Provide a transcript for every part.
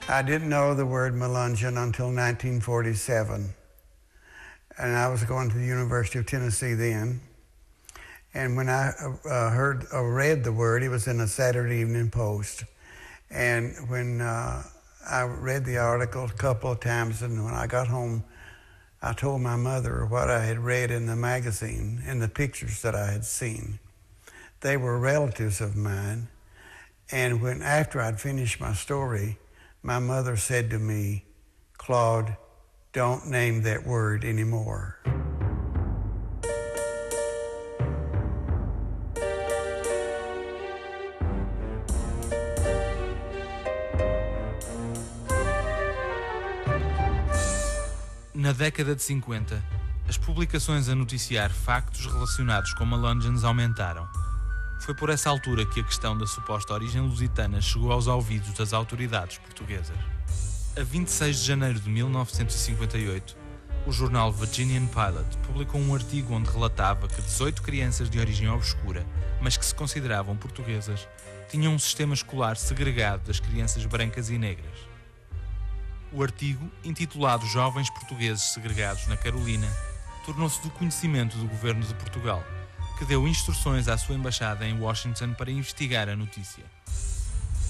I didn't know the word Melungeon until 1947. And I was going to the University of Tennessee then. And when I read the word, it was in a Saturday Evening Post. And when I read the article a couple of times, and when I got home, I told my mother what I had read in the magazine and the pictures that I had seen. They were relatives of mine. And after I'd finished my story, my mother said to me, "Claude, don't name that word anymore." Na década de 50, as publicações a noticiar factos relacionados com Melungeons aumentaram. Foi por essa altura que a questão da suposta origem lusitana chegou aos ouvidos das autoridades portuguesas. A 26 de janeiro de 1958, o jornal Virginian Pilot publicou um artigo onde relatava que 18 crianças de origem obscura, mas que se consideravam portuguesas, tinham um sistema escolar segregado das crianças brancas e negras. O artigo, intitulado Jovens Portugueses Segregados na Carolina, tornou-se do conhecimento do governo de Portugal, que deu instruções à sua embaixada em Washington para investigar a notícia.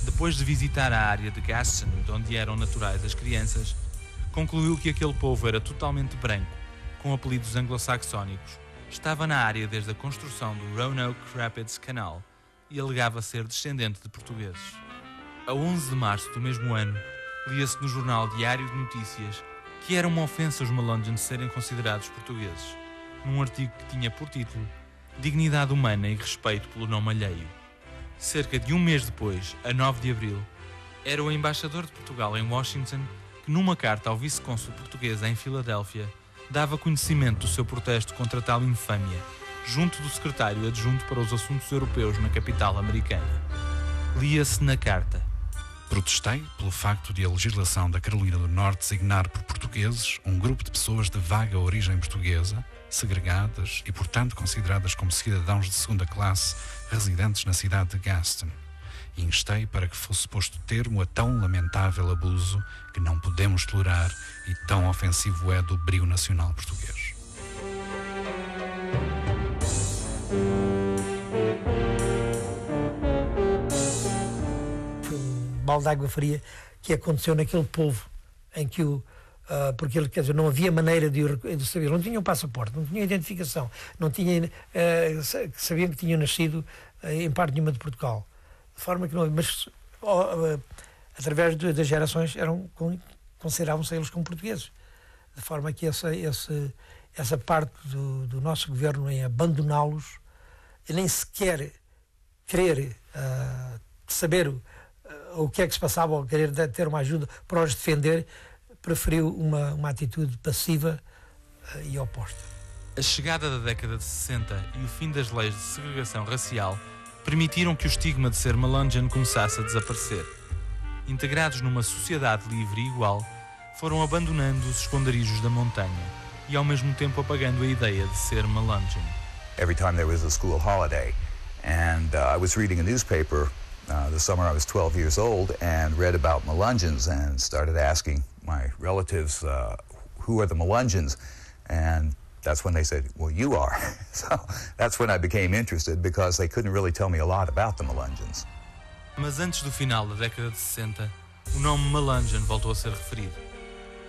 Depois de visitar a área de Gaston, de onde eram naturais as crianças, concluiu que aquele povo era totalmente branco, com apelidos anglo-saxónicos, estava na área desde a construção do Roanoke Rapids Canal e alegava ser descendente de portugueses. A 11 de março do mesmo ano, lia-se no jornal Diário de Notícias que era uma ofensa os Melungeons serem considerados portugueses, num artigo que tinha por título Dignidade Humana e Respeito pelo Nome Alheio. Cerca de um mês depois, a 9 de abril, era o embaixador de Portugal em Washington que, numa carta ao vice-cônsul português em Filadélfia, dava conhecimento do seu protesto contra tal infâmia, junto do secretário adjunto para os assuntos europeus na capital americana. Lia-se na carta: Protestei pelo facto de a legislação da Carolina do Norte designar por portugueses um grupo de pessoas de vaga origem portuguesa, segregadas e, portanto, consideradas como cidadãos de segunda classe residentes na cidade de Gaston. E instei para que fosse posto termo a tão lamentável abuso que não podemos tolerar e tão ofensivo é do brio nacional português. Balde de água fria que aconteceu naquele povo em que porque ele, quer dizer, não havia maneira de saber, não tinham passaporte, não tinham identificação, não tinham, sabiam que tinham nascido em parte nenhuma de Portugal, de forma que não, mas através das gerações consideravam-se eles como portugueses, de forma que essa parte do nosso governo em abandoná-los e nem sequer querer saber o que é que se passava ou querer ter uma ajuda para os defender, preferiu uma atitude passiva e oposta. A chegada da década de 60 e o fim das leis de segregação racial permitiram que o estigma de ser Melungeon começasse a desaparecer. Integrados numa sociedade livre e igual, foram abandonando os esconderijos da montanha e ao mesmo tempo apagando a ideia de ser Melungeon. Every time there was a school holiday and I was reading a newspaper the summer I was 12 years old and read about Melungeons and started asking my relatives, who are the Melungeons? And that's when they said, well, you are. So that's when I became interested because they couldn't really tell me a lot about the Melungeons. Mas antes do final da década de 60, o nome Melungeon voltou a ser referido.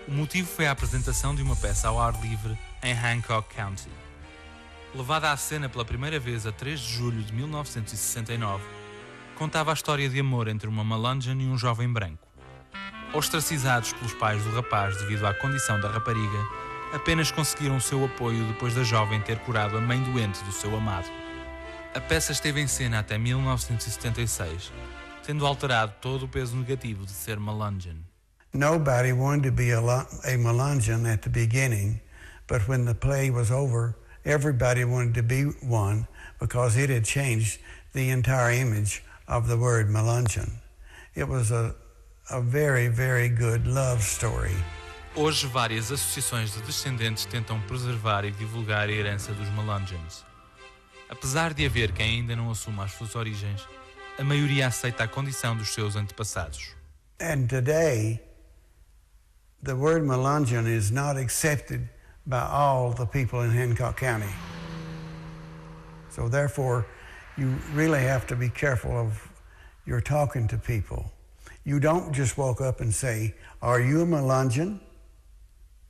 O motivo foi a apresentação de uma peça ao ar livre em Hancock County. Levada à cena pela primeira vez a 3 de julho de 1969, contava a história de amor entre uma Melungeon e um jovem branco. Ostracizados pelos pais do rapaz devido à condição da rapariga, apenas conseguiram o seu apoio depois da jovem ter curado a mãe doente do seu amado. A peça esteve em cena até 1976, tendo alterado todo o peso negativo de ser Melungeon. Nobody wanted to be a Melungeon at the beginning, but when the play was over, everybody wanted to be one because it had changed the entire image of the word Melungeon. It was a very, very good love story. Hoje, várias associações de descendentes tentam preservar e divulgar a herança dos Melungeons. Apesar de haver quem ainda não assuma as suas origens, a maioria aceita a condição dos seus antepassados. And today, the word Melungeon is not accepted by all the people in Hancock County. So therefore, you really have to be careful of you're talking to people. You don't just walk up and say, "Are you a Melungeon?"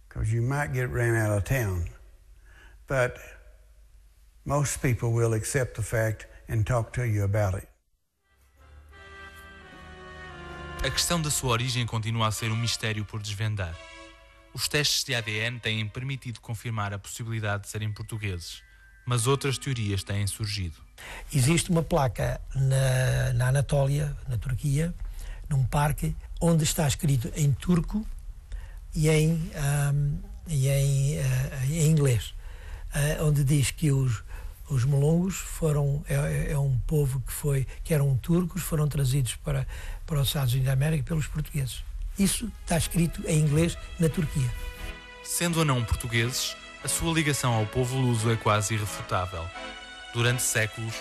Because you might get ran out of town. But most people will accept the fact and talk to you about it. A questão da sua origem continua a ser um mistério por desvendar. Os testes de ADN têm permitido confirmar a possibilidade de serem portugueses, mas outras teorias têm surgido. Existe uma placa na Anatólia, na Turquia, num parque, onde está escrito em turco e em inglês, onde diz que os melongos foram um povo que eram turcos, foram trazidos para os Estados Unidos da América pelos portugueses. Isso está escrito em inglês na Turquia. Sendo ou não portugueses, a sua ligação ao povo luso é quase irrefutável. Durante séculos,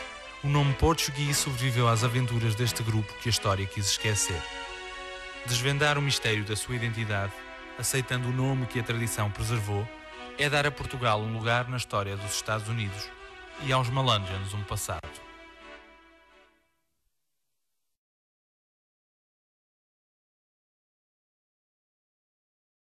o nome português sobreviveu às aventuras deste grupo que a história quis esquecer. Desvendar o mistério da sua identidade, aceitando o nome que a tradição preservou, é dar a Portugal um lugar na história dos Estados Unidos e aos Melungeons um passado.